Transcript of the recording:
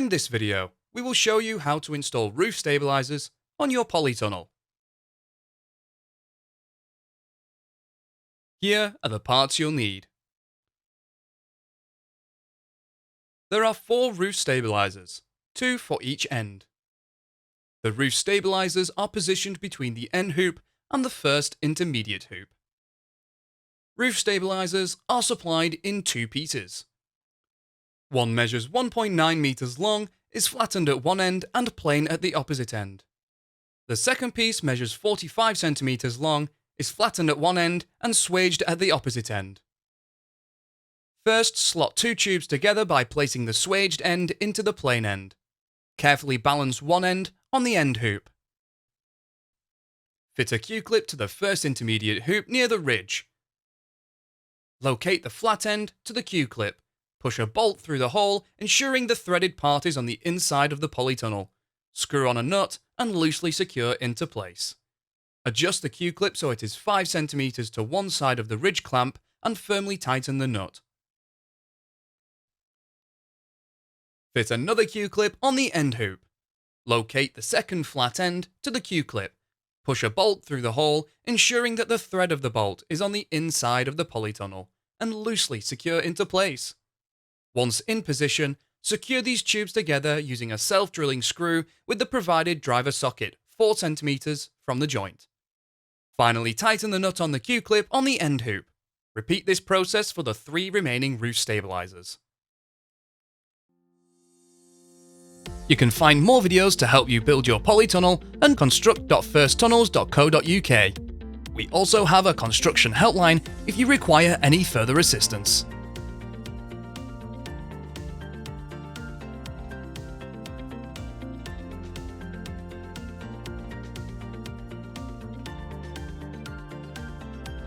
In this video, we will show you how to install roof stabilizers on your polytunnel. Here are the parts you'll need. There are 4 roof stabilizers, 2 for each end. The roof stabilizers are positioned between the end hoop and the first intermediate hoop. Roof stabilizers are supplied in 2 pieces. One measures 1.9 meters long, is flattened at one end and plain at the opposite end. The second piece measures 45 centimeters long, is flattened at one end and swaged at the opposite end. First, slot 2 tubes together by placing the swaged end into the plain end. Carefully balance one end on the end hoop. Fit a Q-clip to the first intermediate hoop near the ridge. Locate the flat end to the Q-clip. Push a bolt through the hole, ensuring the threaded part is on the inside of the polytunnel. Screw on a nut and loosely secure into place. Adjust the Q-clip so it is 5 centimeters to one side of the ridge clamp and firmly tighten the nut. Fit another Q-clip on the end hoop. Locate the second flat end to the Q-clip. Push a bolt through the hole, ensuring that the thread of the bolt is on the inside of the polytunnel, and loosely secure into place. Once in position, secure these tubes together using a self-drilling screw with the provided driver socket 4 centimeters from the joint. Finally, tighten the nut on the Q-clip on the end hoop. Repeat this process for the 3 remaining roof stabilizers. You can find more videos to help you build your polytunnel at construct.firsttunnels.co.uk. We also have a construction helpline if you require any further assistance.